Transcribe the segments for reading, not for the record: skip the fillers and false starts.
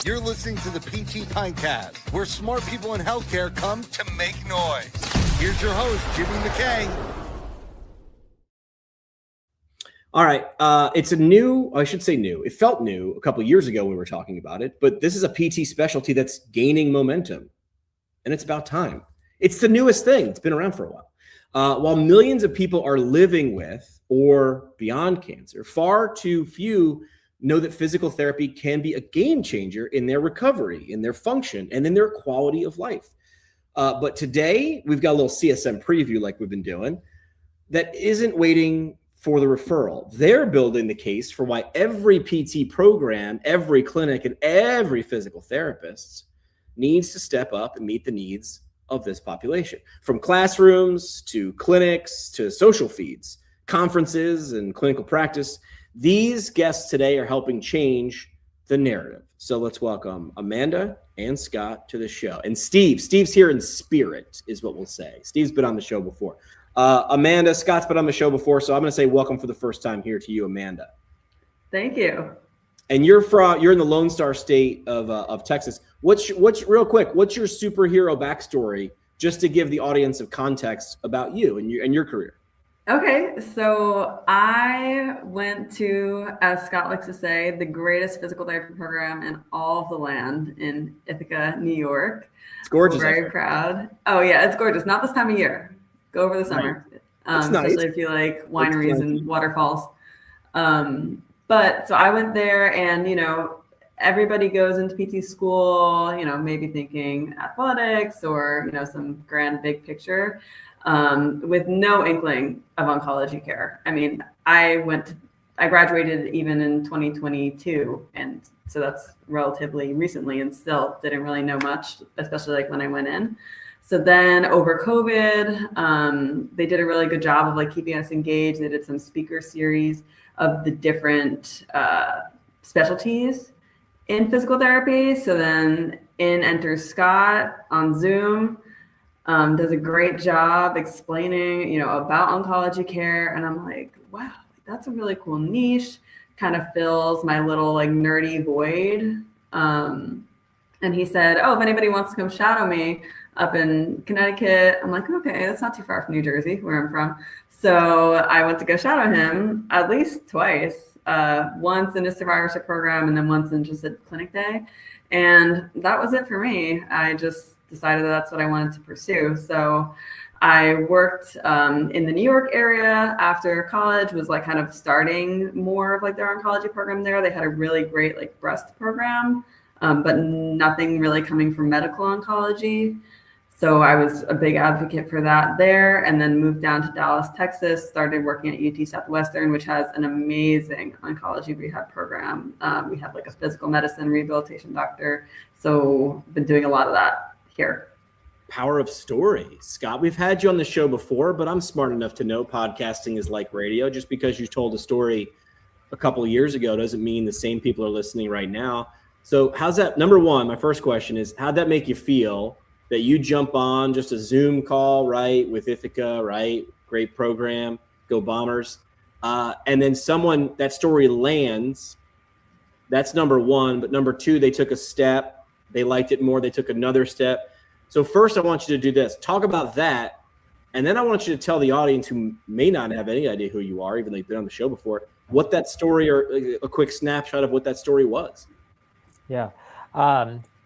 You're listening to the PT Pintcast, where smart people in healthcare come to make noise. Here's your host, Jimmy McKay. All right. It's a new, I should say new. It felt new a couple of years ago when we were talking about it, but this is a PT specialty that's gaining momentum, and it's about time. It's the newest thing. It's been around for a while. While millions of people are living with or beyond cancer, far too few know that physical therapy can be a game changer in their recovery, in their function, and in their quality of life. But today, we've got a little CSM preview like we've been doing that isn't waiting for the referral. They're building the case for why every PT program, every clinic, and every physical therapist needs to step up and meet the needs of this population. From classrooms to clinics to social feeds, conferences, and clinical practice, these guests today are helping change the narrative. So let's welcome Amanda and Scott to the show. And Steve's here in spirit is what we'll say. Steve's been on the show before. Amanda, Scott's been on the show before, so I'm going to say welcome for the first time here to you, Amanda. Thank you. And you're in the Lone Star State of Texas. What's real quick? What's your superhero backstory, just to give the audience of context about you and your career? Okay, so I went to, as Scott likes to say, the greatest physical therapy program in all of the land in Ithaca, New York. It's gorgeous. We're very proud. Oh yeah, it's gorgeous. Not this time of year. Go over the summer, right. Nice. Especially if you like wineries and waterfalls. But so I went there, and everybody goes into PT school, maybe thinking athletics or some grand big picture. With no inkling of oncology care. I mean, I graduated even in 2022, and so that's relatively recently, and still didn't really know much, especially like when I went in. So then over COVID, they did a really good job of like keeping us engaged. They did some speaker series of the different specialties in physical therapy. So then in enters Scott on Zoom. Does a great job explaining, about oncology care. And I'm like, wow, that's a really cool niche. Kind of fills my little like nerdy void. And he said, oh, if anybody wants to come shadow me up in Connecticut, I'm like, okay, that's not too far from New Jersey, where I'm from. So I went to go shadow him at least twice, once in a survivorship program and then once in just a clinic day. And that was it for me. I just decided that's what I wanted to pursue. So I worked in the New York area after college, was like kind of starting more of like their oncology program there. They had a really great like breast program, but nothing really coming from medical oncology. So I was a big advocate for that there, and then moved down to Dallas, Texas, started working at UT Southwestern, which has an amazing oncology rehab program. We have like a physical medicine rehabilitation doctor. So been doing a lot of that here. Power of story. Scott, we've had you on the show before, but I'm smart enough to know podcasting is like radio. Just because you told a story a couple of years ago doesn't mean the same people are listening right now. So how's that? Number one, my first question is, how'd that make you feel that you jump on just a Zoom call, right, with Ithaca, right? Great program, go Bombers. And then that story lands. That's number one. But number two, they took a step. They liked it more. They took another step. So first, I want you to do this. Talk about that. And then I want you to tell the audience who may not have any idea who you are, even though you've been on the show before, what that story, or a quick snapshot of what that story was. Yeah.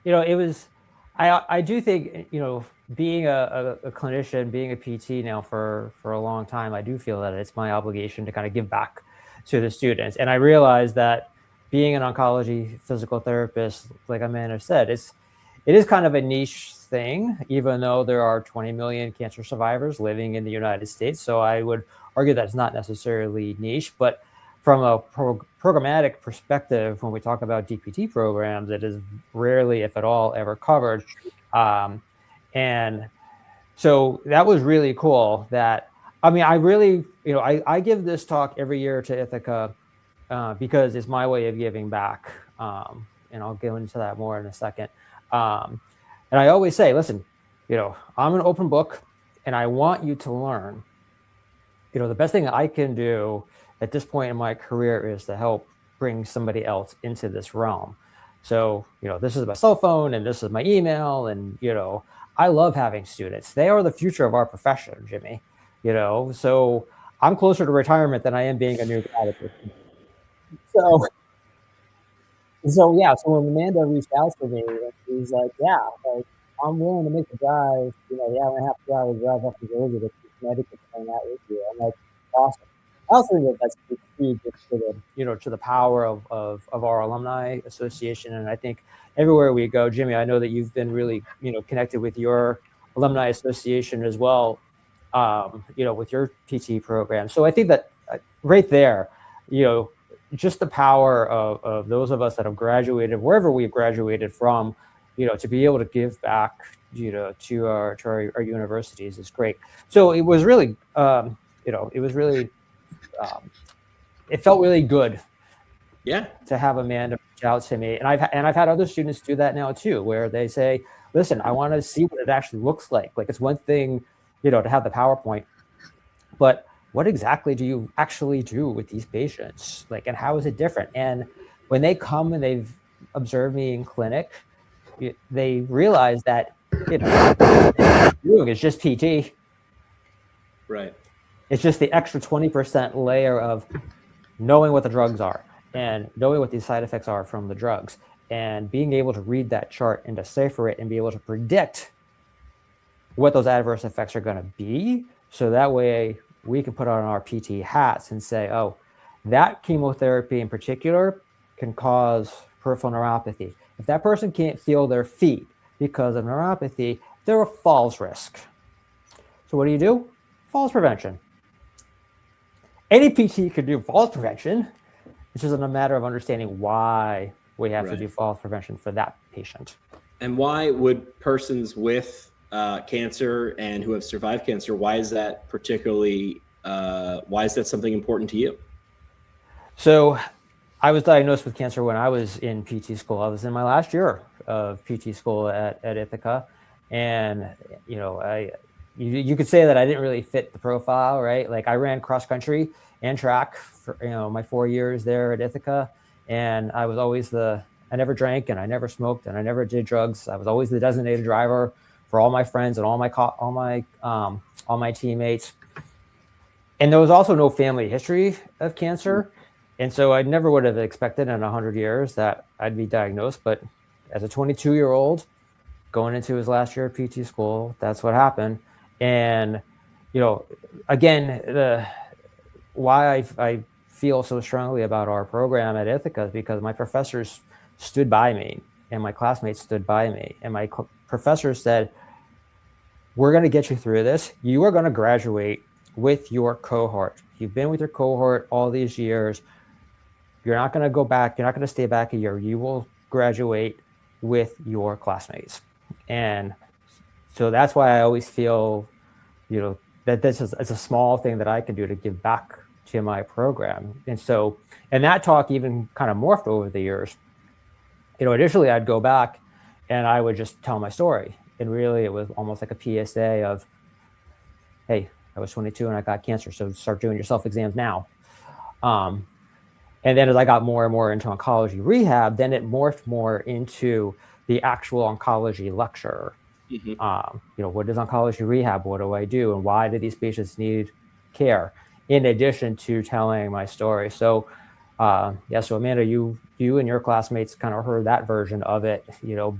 It was, I do think, being a clinician, being a PT now for a long time, I do feel that it's my obligation to kind of give back to the students. And I realized that being an oncology physical therapist, like Amanda said, it is kind of a niche thing, even though there are 20 million cancer survivors living in the United States. So I would argue that it's not necessarily niche, but from a programmatic perspective, when we talk about DPT programs, it is rarely, if at all, ever covered. And so that was really cool that, I really, I give this talk every year to Ithaca because it's my way of giving back. And I'll go into that more in a second. And I always say, listen, I'm an open book and I want you to learn. The best thing I can do at this point in my career is to help bring somebody else into this realm. So, this is my cell phone and this is my email. And, I love having students. They are the future of our profession, Jimmy, so I'm closer to retirement than I am being a new grad. So, yeah. So when Amanda reached out to me, she's like, yeah, like, I'm willing to make the drive, the hour and a half, 2 hour drive up to Georgia to Connecticut to hang out with you. I'm like, awesome. I also think that that's huge to the power of our alumni association. And I think everywhere we go, Jimmy, I know that you've been really, connected with your alumni association as well, with your PT program. So I think that right there, just the power of those of us that have graduated, wherever we've graduated from, to be able to give back, to our universities is great. So it was really, it felt really good. Yeah. To have Amanda reach out to me. And I've had other students do that now too, where they say, listen, I want to see what it actually looks like. Like, it's one thing, to have the PowerPoint, but what exactly do you actually do with these patients? Like, and how is it different? And when they come and they've observed me in clinic, they realize that, doing is just PT. Right. It's just the extra 20% layer of knowing what the drugs are and knowing what these side effects are from the drugs and being able to read that chart and decipher it and be able to predict what those adverse effects are going to be. So that way we can put on our PT hats and say, oh, that chemotherapy in particular can cause peripheral neuropathy. If that person can't feel their feet because of neuropathy, they're a falls risk. So what do? Falls prevention. Any PT could do falls prevention. It's just a matter of understanding why we have to do falls prevention for that patient. And why would persons with cancer and who have survived cancer, why is that particularly, why is that something important to you? So I was diagnosed with cancer when I was in PT school. I was in my last year of PT school at Ithaca. And, you could say that I didn't really fit the profile, right? Like, I ran cross country and track for, my 4 years there at Ithaca. And I was always I never drank and I never smoked and I never did drugs. I was always the designated driver for all my friends and all my teammates. And there was also no family history of cancer. And so I never would have expected in 100 years that I'd be diagnosed. But as a 22-year-old going into his last year of PT school, that's what happened. And, again, why I feel so strongly about our program at Ithaca is because my professors stood by me and my classmates stood by me. And my professors said, we're going to get you through this. You are going to graduate with your cohort. You've been with your cohort all these years. You're not going to go back. You're not going to stay back a year. You will graduate with your classmates. And so that's why I always feel, that this is a small thing that I can do to give back to my program. And so, and that talk even kind of morphed over the years. Initially I'd go back and I would just tell my story. And really it was almost like a PSA of, hey, I was 22 and I got cancer. So start doing your self-exams now. And then as I got more and more into oncology rehab, then it morphed more into the actual oncology lecture. Mm-hmm. What is oncology rehab? What do I do? And why do these patients need care? In addition to telling my story. So, so Amanda, you and your classmates kind of heard that version of it,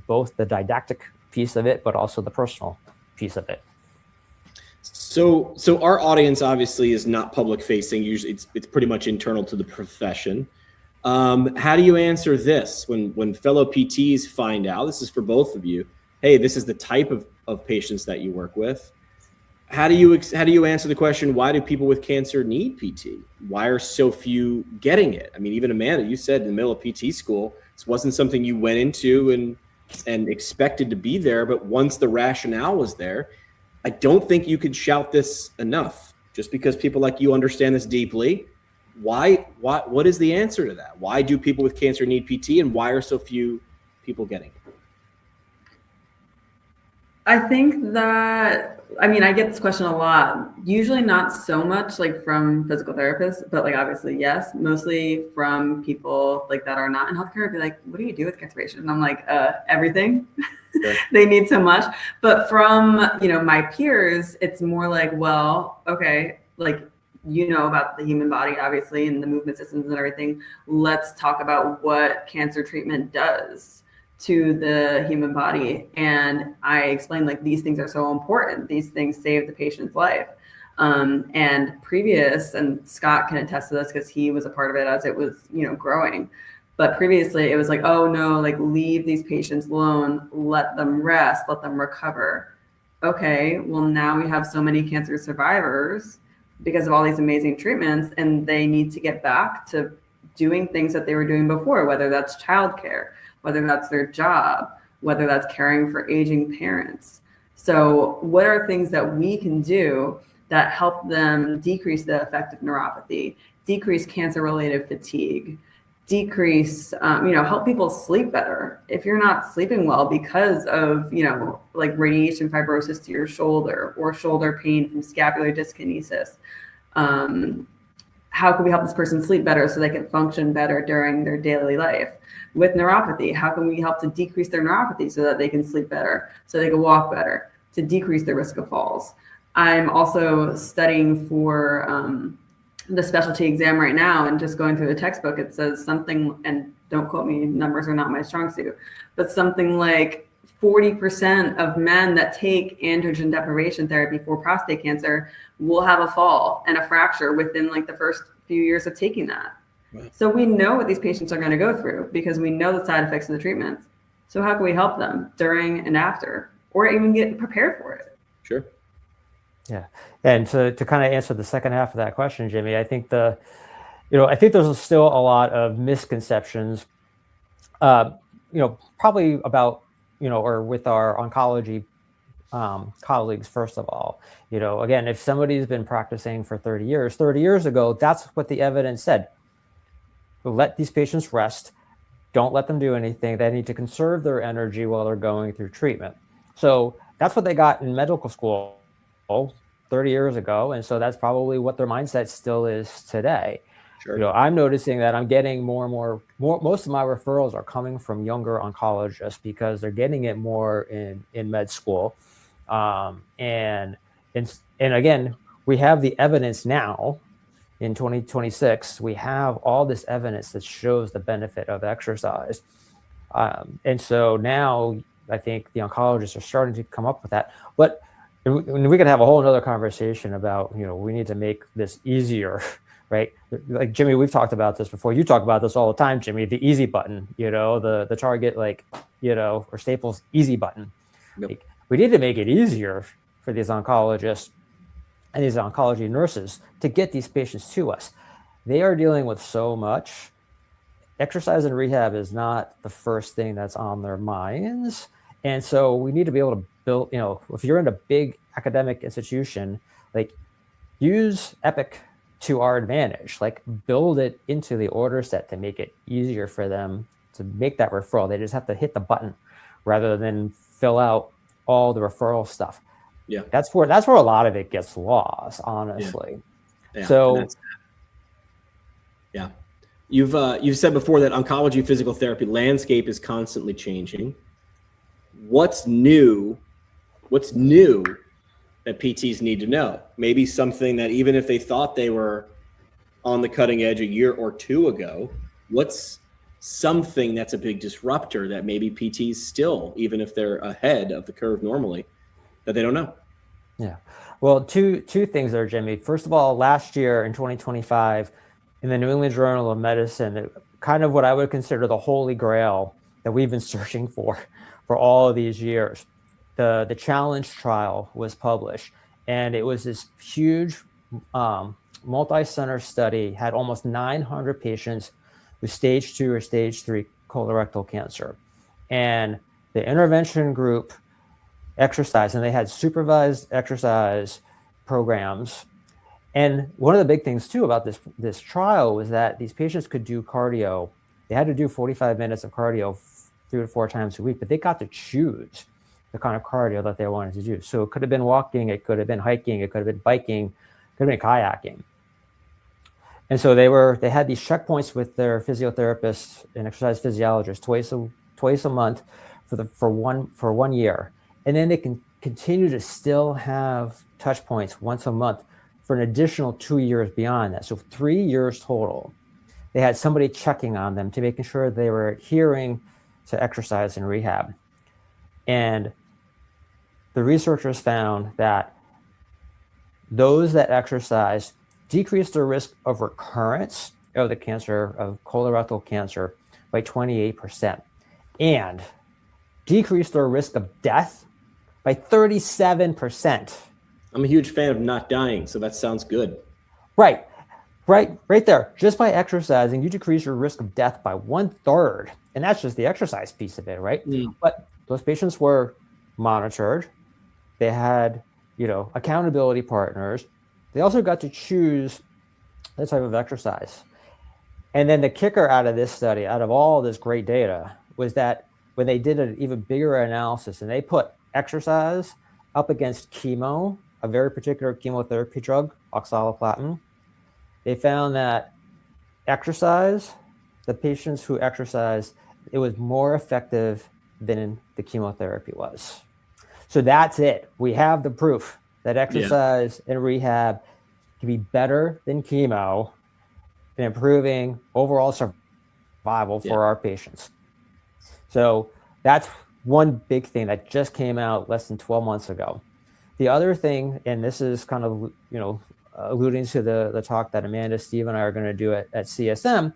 both the didactic piece of it, but also the personal piece of it. So our audience obviously is not public facing. Usually it's pretty much internal to the profession. How do you answer this when fellow PTs find out, this is for both of you, hey, this is the type of patients that you work with. How do you answer the question, why do people with cancer need PT? Why are so few getting it? I mean, even Amanda, you said in the middle of PT school, this wasn't something you went into and expected to be there, but once the rationale was there, I don't think you could shout this enough. Just because people like you understand this deeply, what is the answer to that? Why do people with cancer need PT and why are so few people getting it? I think that, I mean, I get this question a lot, usually not so much like from physical therapists, but like obviously, yes, mostly from people like that are not in healthcare. Be like, what do you do with cancer patients? And I'm like, everything. Sure. They need so much. But from, you know, my peers, it's more like, well, okay, like, you know about the human body, obviously, and the movement systems and everything. Let's talk about what cancer treatment does to the human body. And I explained like these things are so important. These things save the patient's life. And Scott can attest to this because he was a part of it as it was, you know, growing. But previously it was like, oh no, like leave these patients alone, let them rest, let them recover. Okay, well now we have so many cancer survivors because of all these amazing treatments, and they need to get back to doing things that they were doing before, whether that's childcare, whether that's their job, whether that's caring for aging parents. So what are things that we can do that help them decrease the effect of neuropathy, decrease cancer-related fatigue, decrease, help people sleep better. If you're not sleeping well because of, like radiation fibrosis to your shoulder or shoulder pain from scapular dyskinesis, how can we help this person sleep better so they can function better during their daily life? With neuropathy, how can we help to decrease their neuropathy so that they can sleep better, so they can walk better, to decrease the risk of falls? I'm also studying for the specialty exam right now, and just going through the textbook, it says something, and don't quote me, numbers are not my strong suit, but something like 40% of men that take androgen deprivation therapy for prostate cancer will have a fall and a fracture within like the first few years of taking that. Wow. So we know what these patients are going to go through because we know the side effects of the treatments. So how can we help them during and after, or even get prepared for it? Sure. Yeah. And to kind of answer the second half of that question, Jimmy, I think I think there's still a lot of misconceptions, probably about, or with our oncology colleagues, first of all. Again, if somebody's been practicing for 30 years ago, that's what the evidence said. Let these patients rest. Don't let them do anything. They need to conserve their energy while they're going through treatment. So that's what they got in medical school 30 years ago. And so that's probably what their mindset still is today. Sure. I'm noticing that I'm getting more, most of my referrals are coming from younger oncologists because they're getting it more in med school. And again, we have the evidence now in 2026, we have all this evidence that shows the benefit of exercise. And so now I think the oncologists are starting to come up with that. But we could have a whole nother conversation about, we need to make this easier, right? Like Jimmy, we've talked about this before. You talk about this all the time, Jimmy, the easy button, the Target, or Staples easy button. Yep. Like, we need to make it easier for these oncologists and these oncology nurses to get these patients to us. They are dealing with so much. Exercise and rehab is not the first thing that's on their minds. And so we need to be able to build, if you're in a big academic institution, use Epic to our advantage, build it into the order set to make it easier for them to make that referral. They just have to hit the button rather than fill out all the referral stuff. Yeah, that's where a lot of it gets lost, honestly. Yeah. So, yeah, you've said before that oncology physical therapy landscape is constantly changing. What's new that PTs need to know? Maybe something that even if they thought they were on the cutting edge a year or two ago, what's something that's a big disruptor that maybe PTs still, even if they're ahead of the curve normally, that they don't know? Yeah. Well, two things there, Jimmy. First of all, last year in 2025, in the New England Journal of Medicine, kind of what I would consider the holy grail that we've been searching for all of these years, the challenge trial was published, and it was this huge multi-center study, had almost 900 patients with stage 2 or stage 3 colorectal cancer. And the intervention group exercise, and they had supervised exercise programs. And one of the big things too about this trial was that these patients could do cardio. They had to do 45 minutes of cardio 3 to 4 times a week, but they got to choose the kind of cardio that they wanted to do. So it could have been walking, it could have been hiking, it could have been biking, it could have been kayaking. And so they had these checkpoints with their physiotherapists and exercise physiologists twice a month for 1 year. And then they can continue to still have touch points once a month for an additional 2 years beyond that. So 3 years total. They had somebody checking on them to making sure they were adhering to exercise and rehab. And the researchers found that those that exercise decreased their risk of recurrence of the cancer, of colorectal cancer, by 28%, and decreased their risk of death by 37%. I'm a huge fan of not dying, so that sounds good. Right there. Just by exercising, you decrease your risk of death by 1/3. And that's just the exercise piece of it, right? But those patients were monitored. They had, accountability partners. They also got to choose the type of exercise. And then the kicker out of this study, out of all this great data, was that when they did an even bigger analysis and they put exercise up against chemo, a very particular chemotherapy drug, oxaliplatin, they found that the patients who exercised, it was more effective than the chemotherapy was. So that's it. We have the proof that exercise and rehab can be better than chemo in improving overall survival for our patients. So that's one big thing that just came out less than 12 months ago. The other thing, and this is kind of, alluding to the talk that Amanda, Steve, and I are going to do at CSM,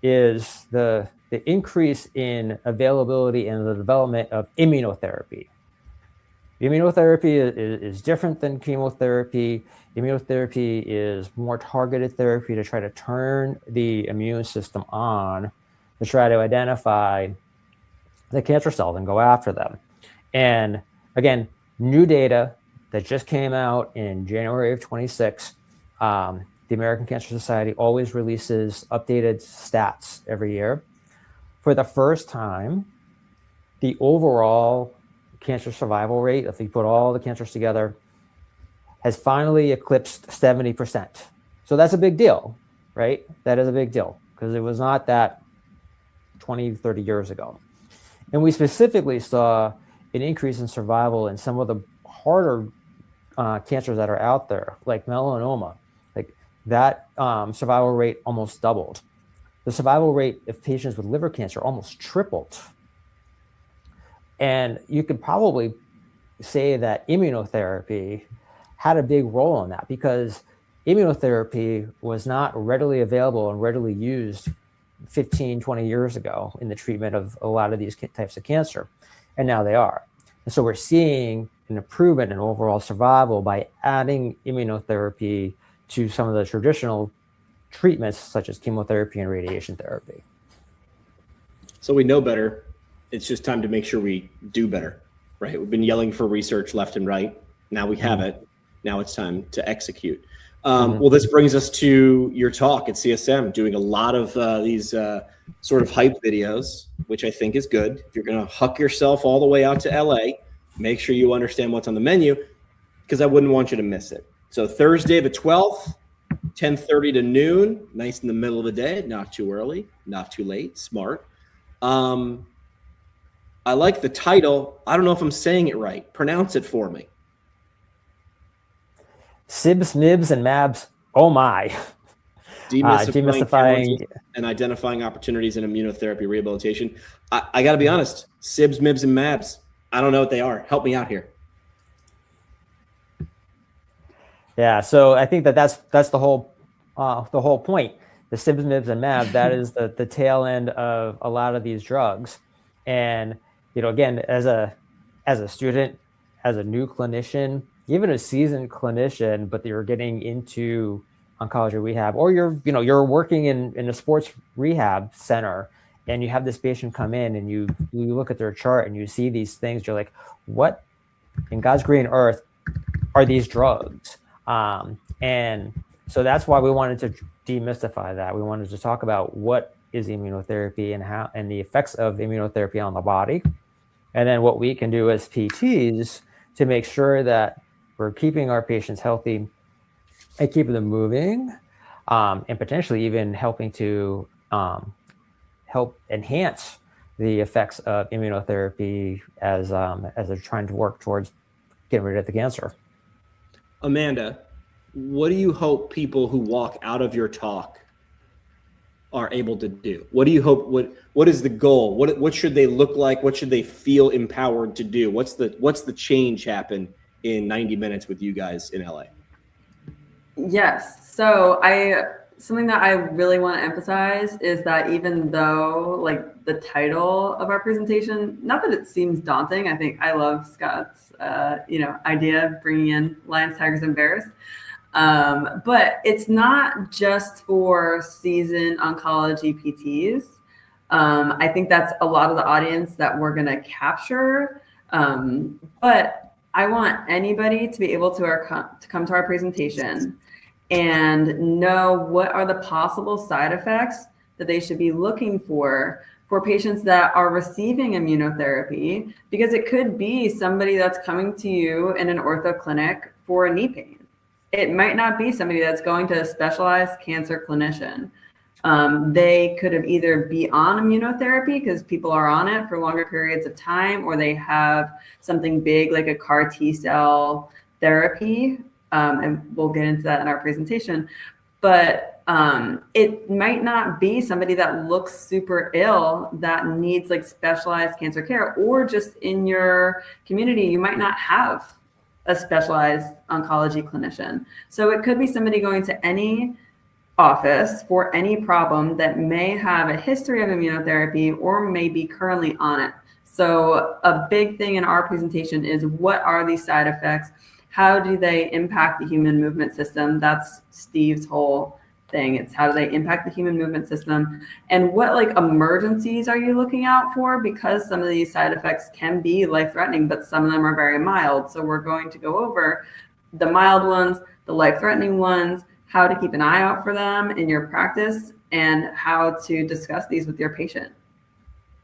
is the increase in availability and the development of immunotherapy. Immunotherapy is different than chemotherapy. Immunotherapy is more targeted therapy to try to turn the immune system on, to try to identify the cancer cells and go after them. And again, new data that just came out in January of 26. The American Cancer Society always releases updated stats every year. For the first time, the overall cancer survival rate, if you put all the cancers together, has finally eclipsed 70%. So that's a big deal, right? That is a big deal because it was not that 20, 30 years ago. And we specifically saw an increase in survival in some of the harder cancers that are out there, like melanoma. Like that survival rate almost doubled. The survival rate of patients with liver cancer almost tripled. And you could probably say that immunotherapy had a big role in that because immunotherapy was not readily available and readily used 15, 20 years ago in the treatment of a lot of these types of cancer. And now they are. And so we're seeing an improvement in overall survival by adding immunotherapy to some of the traditional treatments such as chemotherapy and radiation therapy. So we know better. It's just time to make sure we do better, right? We've been yelling for research left and right. Now we have it. Now it's time to execute. Well, this brings us to your talk at CSM, doing a lot of these sort of hype videos, which I think is good. If you're going to huck yourself all the way out to LA, make sure you understand what's on the menu because I wouldn't want you to miss it. So Thursday the 12th, 10:30 to noon, nice in the middle of the day, not too early, not too late, smart. I like the title. I don't know if I'm saying it right. Pronounce it for me. Cibs, mibs, and mabs. Oh my. Demystifying and identifying opportunities in immunotherapy rehabilitation. I got to be honest. Cibs, mibs, and mabs. I don't know what they are. Help me out here. Yeah, so I think that's the whole point. The cibs, mibs, and mabs. That is the tail end of a lot of these drugs. And again, as a student, as a new clinician, even a seasoned clinician, but you're getting into oncology rehab, or you're working in a sports rehab center, and you have this patient come in, and you look at their chart and you see these things. You're like, what in God's green earth are these drugs? And so that's why we wanted to demystify that. We wanted to talk about what is immunotherapy and the effects of immunotherapy on the body, And then what we can do as PTs to make sure that we're keeping our patients healthy and keeping them moving, and potentially even helping to help enhance the effects of immunotherapy as they're trying to work towards getting rid of the cancer. Amanda, what do you hope people who walk out of your talk are able to do? What do you hope? What is the goal? What should they look like? What should they feel empowered to do? What's the change happen in 90 minutes with you guys in LA? Yes. So something that I really want to emphasize is that even though like the title of our presentation, not that it seems daunting, I think I love Scott's idea of bringing in lions, tigers, and bears. But it's not just for seasoned oncology PTs. I think that's a lot of the audience that we're going to capture. But I want anybody to be able to come to our presentation and know what are the possible side effects that they should be looking for patients that are receiving immunotherapy, because it could be somebody that's coming to you in an ortho clinic for a knee pain. It might not be somebody that's going to a specialized cancer clinician. They could have either be on immunotherapy because people are on it for longer periods of time, or they have something big like a CAR T-cell therapy. And we'll get into that in our presentation. But it might not be somebody that looks super ill that needs like specialized cancer care, or just in your community, you might not have a specialized oncology clinician. So it could be somebody going to any office for any problem that may have a history of immunotherapy or may be currently on it. So a big thing in our presentation is, what are these side effects? How do they impact the human movement system? That's Steve's whole thing. It's how do they impact the human movement system? And what like emergencies are you looking out for? Because some of these side effects can be life-threatening, but some of them are very mild. So we're going to go over the mild ones, the life-threatening ones, how to keep an eye out for them in your practice, and how to discuss these with your patient.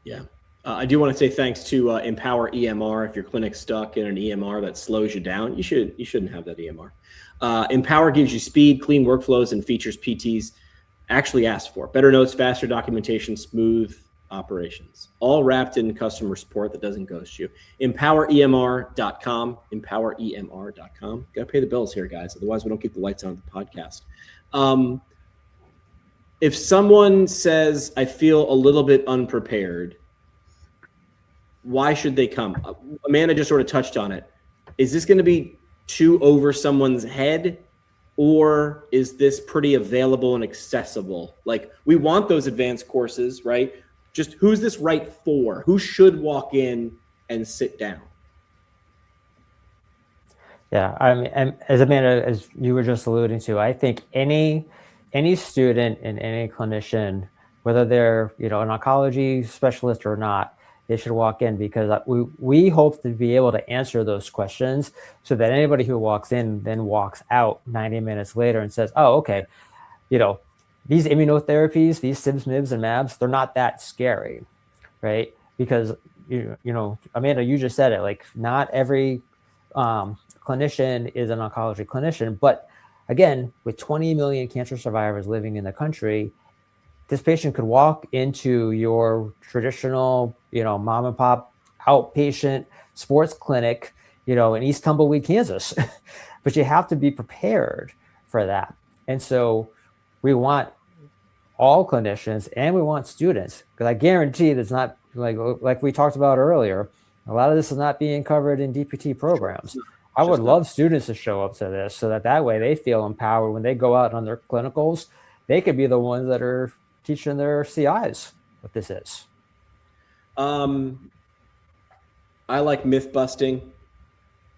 Yeah. I do want to say thanks to Empower EMR. If your clinic's stuck in an EMR that slows you down, you shouldn't have that EMR. Empower gives you speed, clean workflows, and features PTs actually ask for. Better notes, faster documentation, smooth operations, all wrapped in customer support that doesn't ghost you. EmpowerEMR.com, EmpowerEMR.com. Got to pay the bills here, guys. Otherwise, we don't keep the lights on at the podcast. If someone says, I feel a little bit unprepared, why should they come? Amanda just sort of touched on it. Is this going to be too over someone's head, or is this pretty available and accessible? Like, we want those advanced courses, right? Just who's this right for? Who should walk in and sit down? Yeah, I mean, and as Amanda, as you were just alluding to, I think any student and any clinician, whether they're an oncology specialist or not, they should walk in, because we hope to be able to answer those questions so that anybody who walks in then walks out 90 minutes later and says, oh, okay, these immunotherapies, these cibs, mibs, and mabs, they're not that scary, right? Because, Amanda, you just said it, like, not every clinician is an oncology clinician. But again, with 20 million cancer survivors living in the country, this patient could walk into your traditional, mom and pop outpatient sports clinic, in East Tumbleweed, Kansas. But you have to be prepared for that. And so we want all clinicians and we want students, because I guarantee that's not like we talked about earlier. A lot of this is not being covered in DPT programs. I would love students to show up to this so that way they feel empowered when they go out on their clinicals. They could be the ones that are teaching their CIs what this is. I like myth busting.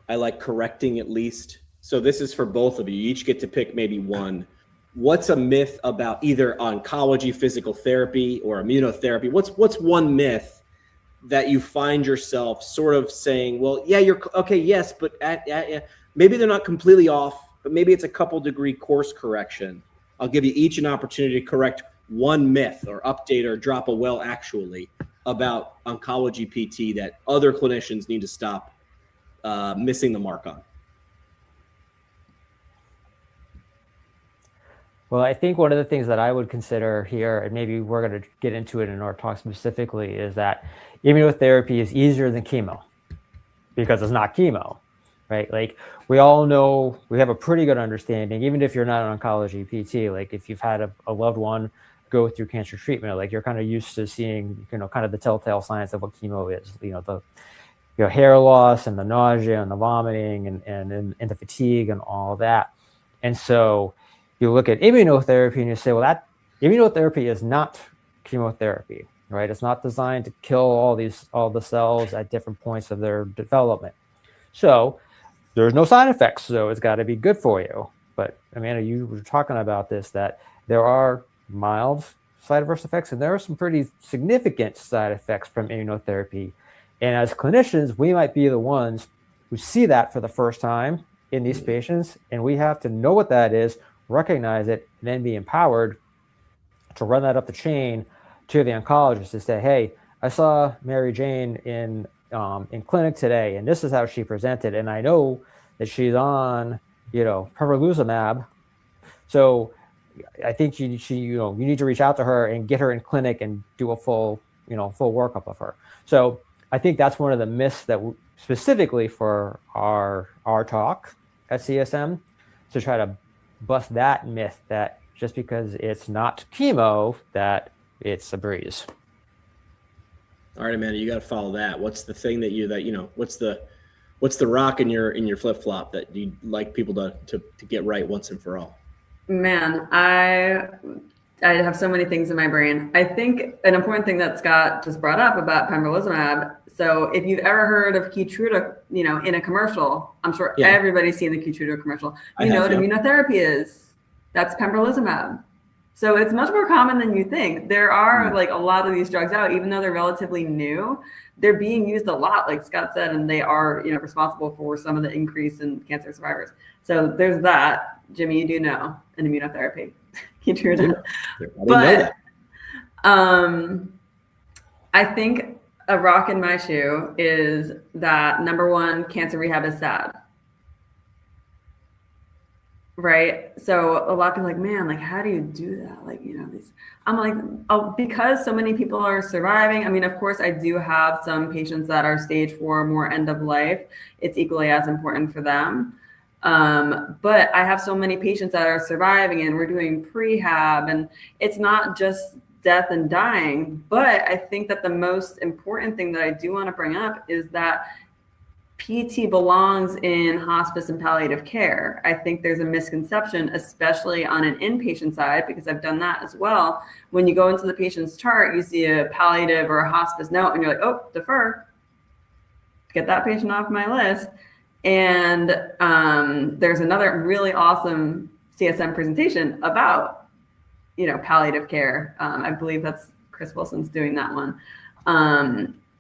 I like correcting, at least. So this is for both of you. You each get to pick maybe one. What's a myth about either oncology, physical therapy, or immunotherapy? What's one myth that you find yourself sort of saying, well, yeah, you're okay, yes, but maybe they're not completely off, but maybe it's a couple degree course correction. I'll give you each an opportunity to correct one myth or update or drop a well actually. about oncology PT that other clinicians need to stop missing the mark on? Well, I think one of the things that I would consider here, and maybe we're going to get into it in our talk specifically, is that immunotherapy is easier than chemo because it's not chemo, right? Like we all know, we have a pretty good understanding, even if you're not an oncology PT, like if you've had a loved one go through cancer treatment, like you're kind of used to seeing, kind of the telltale signs of what chemo is, the hair loss and the nausea and the vomiting and the fatigue and all that. And so you look at immunotherapy and you say, well, that immunotherapy is not chemotherapy, right? It's not designed to kill all the cells at different points of their development. So there's no side effects, so it's got to be good for you. But Amanda, you were talking about this, that there are mild side adverse effects and there are some pretty significant side effects from immunotherapy. And as clinicians, we might be the ones who see that for the first time in these patients, and we have to know what that is, recognize it, and then be empowered to run that up the chain to the oncologist to say, hey, I saw Mary Jane in clinic today, and this is how she presented, and I know that she's on, pembrolizumab. So I think you need to reach out to her and get her in clinic and do a full workup of her. So I think that's one of the myths that specifically for our talk at CSM, to try to bust that myth that just because it's not chemo, that it's a breeze. All right, Amanda, you got to follow that. What's the thing what's the rock in your flip flop that you'd like people to get right once and for all? Man, I have so many things in my brain. I think an important thing that Scott just brought up about pembrolizumab. So if you've ever heard of Keytruda, in a commercial, I'm sure everybody's seen the Keytruda commercial. You know what immunotherapy is? That's pembrolizumab. So it's much more common than you think. There are like a lot of these drugs out, even though they're relatively new, they're being used a lot, like Scott said, and they are, responsible for some of the increase in cancer survivors. So there's that. Jimmy, you do know an immunotherapy. Keytruda. But I think a rock in my shoe is that number one, cancer rehab is sad. Right. So a lot of people are like, man, like, how do you do that? Like, I'm like, because so many people are surviving. I mean, of course, I do have some patients that are stage 4, more end of life. It's equally as important for them. But I have so many patients that are surviving, and we're doing prehab, and it's not just death and dying. But I think that the most important thing that I do want to bring up is that PT belongs in hospice and palliative care. I think there's a misconception, especially on an inpatient side, because I've done that as well. When you go into the patient's chart, you see a palliative or a hospice note, and you're like, oh, defer, get that patient off my list. And there's another really awesome CSM presentation about, palliative care. I believe that's Chris Wilson's doing that one.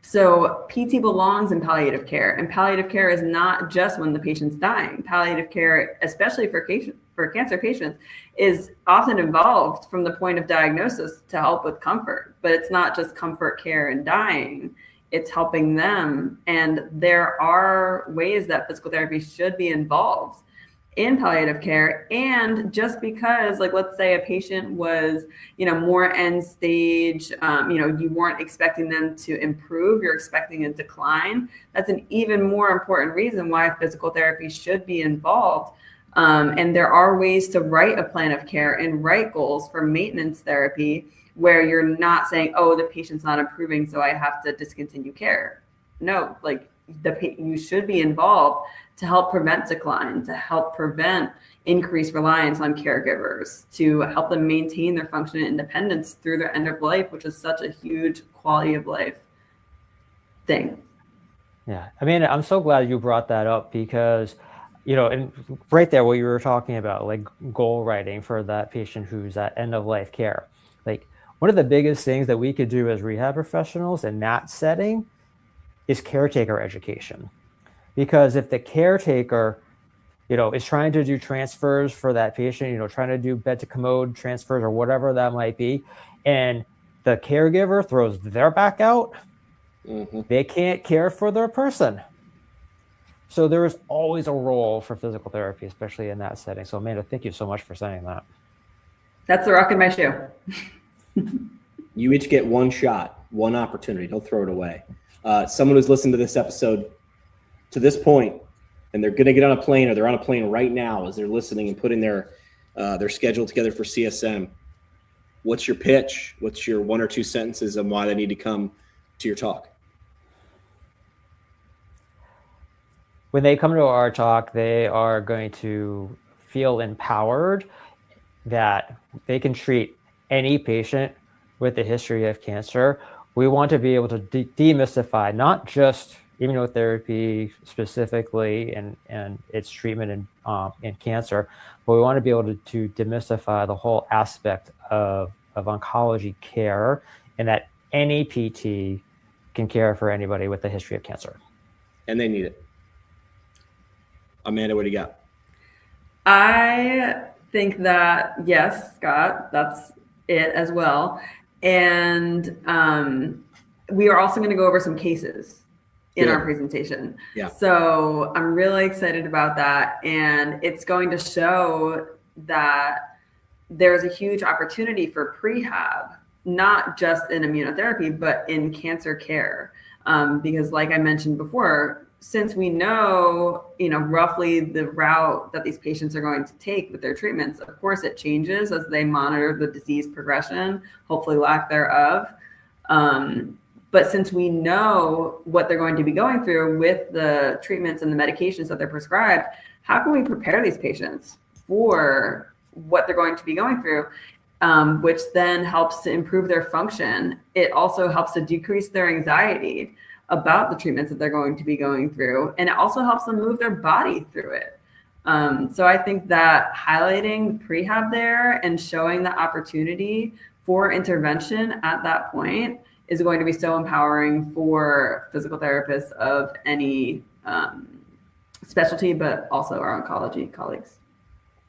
So PT belongs in palliative care, and palliative care is not just when the patient's dying. Palliative care, especially for cancer patients, is often involved from the point of diagnosis to help with comfort, but it's not just comfort care in dying. It's helping them. And there are ways that physical therapy should be involved in palliative care. And just because, like, let's say a patient was, more end stage, you weren't expecting them to improve, you're expecting a decline. That's an even more important reason why physical therapy should be involved. And there are ways to write a plan of care and write goals for maintenance therapy, where you're not saying, oh, the patient's not improving, so I have to discontinue care. No, like you should be involved to help prevent decline, to help prevent increased reliance on caregivers, to help them maintain their function and independence through their end of life, which is such a huge quality of life thing. Yeah, I mean, I'm so glad you brought that up, because and right there, what you were talking about, like goal writing for that patient who's at end of life care, like one of the biggest things that we could do as rehab professionals in that setting is caretaker education. Because if the caretaker, is trying to do transfers for that patient, trying to do bed to commode transfers or whatever that might be, and the caregiver throws their back out, Mm-hmm. they can't care for their person. So there is always a role for physical therapy, especially in that setting. So Amanda, thank you so much for saying that. That's the rock in my shoe. You each get one shot, one opportunity. Don't throw it away. Someone who's listened to this episode to this point, and they're going to get on a plane, or they're on a plane right now as they're listening and putting their schedule together for CSM. What's your pitch? What's your 1 or 2 sentences on why they need to come to your talk? When they come to our talk, they are going to feel empowered that they can treat any patient with a history of cancer. We want to be able to demystify not just immunotherapy specifically and its treatment in cancer, but we want to be able to demystify the whole aspect of oncology care, and that any PT can care for anybody with a history of cancer. And they need it. Amanda, what do you got? I think that, yes, Scott, that's it as well. And we are also going to go over some cases in our presentation. Yeah. So I'm really excited about that. And it's going to show that there's a huge opportunity for prehab, not just in immunotherapy, but in cancer care. Because like I mentioned before, since we know, roughly the route that these patients are going to take with their treatments, of course it changes as they monitor the disease progression, hopefully lack thereof. But since we know what they're going to be going through with the treatments and the medications that they're prescribed, how can we prepare these patients for what they're going to be going through, which then helps to improve their function. It also helps to decrease their anxiety about the treatments that they're going to be going through. And it also helps them move their body through it. So I think that highlighting prehab there and showing the opportunity for intervention at that point is going to be so empowering for physical therapists of any specialty, but also our oncology colleagues.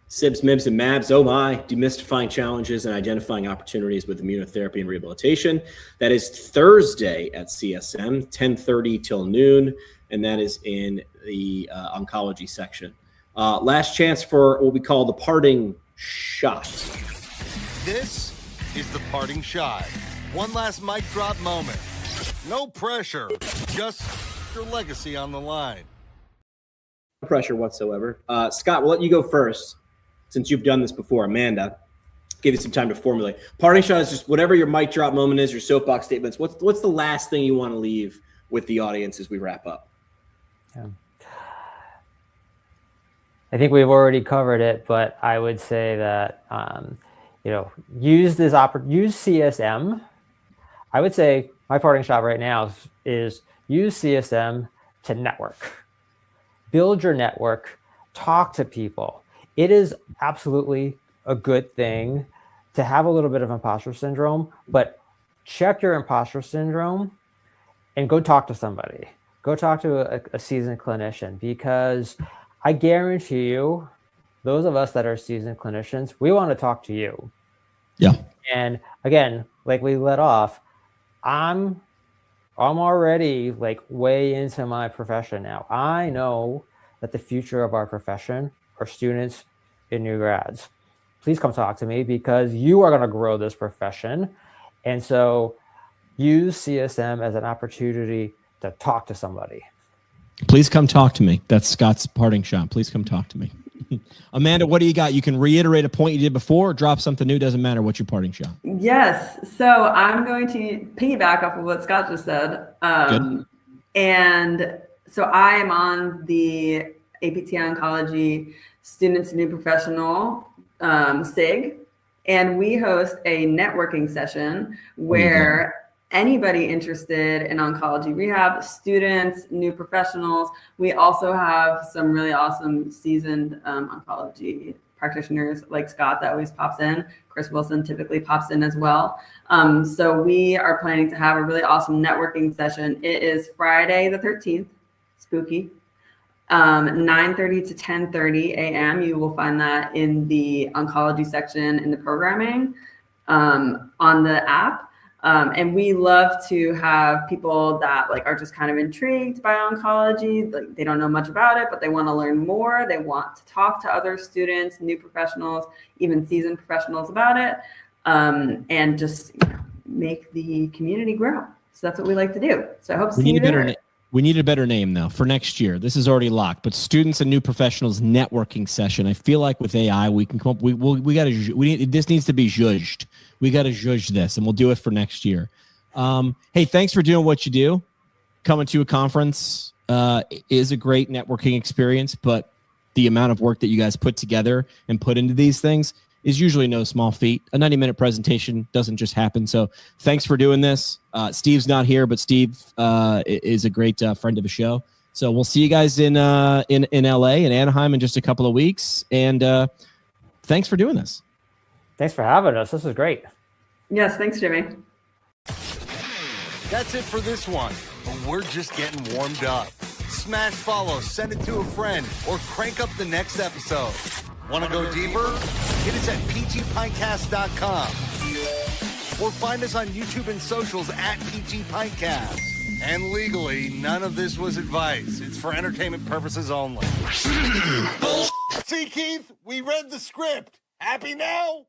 CIBs, MIBs, and mabs, oh my, demystifying challenges and identifying opportunities with immunotherapy and rehabilitation. That is Thursday at CSM, 10:30 till noon, and that is in the oncology section. Last chance for what we call the parting shot. This is the parting shot. One last mic drop moment. No pressure, just your legacy on the line. No pressure whatsoever. Scott, we'll let you go first. Since you've done this before, Amanda, give you some time to formulate. Parting shot is just whatever your mic drop moment is, your soapbox statements. What's the last thing you want to leave with the audience as we wrap up? Yeah. I think we've already covered it, but I would say that use CSM. I would say my parting shot right now is use CSM to network, build your network, talk to people. It is absolutely a good thing to have a little bit of imposter syndrome, but check your imposter syndrome and go talk to somebody. Go talk to a seasoned clinician, because I guarantee you, those of us that are seasoned clinicians, we want to talk to you. Yeah. And again, like we let off, I'm already like way into my profession now. I know that the future of our profession are students and new grads. Please come talk to me, because you are going to grow this profession. And so use CSM as an opportunity to talk to somebody. Please come talk to me. That's Scott's parting shot. Please come talk to me. Amanda, what do you got? You can reiterate a point you did before or drop something new. Doesn't matter. What's your parting shot? Yes. So I'm going to piggyback off of what Scott just said. And so I am on the APT Oncology Students New Professional SIG, and we host a networking session where anybody interested in oncology rehab, students, new professionals. We also have some really awesome seasoned oncology practitioners like Scott that always pops in. Chris Wilson typically pops in as well. So we are planning to have a really awesome networking session. It is Friday the 13th, spooky, 9:30 to 10:30 a.m. You will find that in the oncology section in the programming on the app. And we love to have people that like are just kind of intrigued by oncology. Like they don't know much about it, but they want to learn more. They want to talk to other students, new professionals, even seasoned professionals about it, and just make the community grow. So that's what we like to do. So I hope to see you there. We need a better name though for next year. This is already locked, but students and new professionals networking session. I feel like with AI, we can come up. This needs to be judged. We got to judge this, and we'll do it for next year. Hey, thanks for doing what you do. Coming to a conference is a great networking experience, but the amount of work that you guys put together and put into these things is usually no small feat. A 90-minute presentation doesn't just happen. So thanks for doing this. Steve's not here, but Steve is a great friend of the show. So we'll see you guys in LA, in Anaheim in just a couple of weeks. And thanks for doing this. Thanks for having us. This is great. Yes, thanks, Jimmy. That's it for this one, but we're just getting warmed up. Smash follow, send it to a friend, or crank up the next episode. Want to go deeper? Hit us at ptpintcast.com or find us on YouTube and socials at ptpintcast. And legally, none of this was advice. It's for entertainment purposes only. See, Keith, we read the script. Happy now?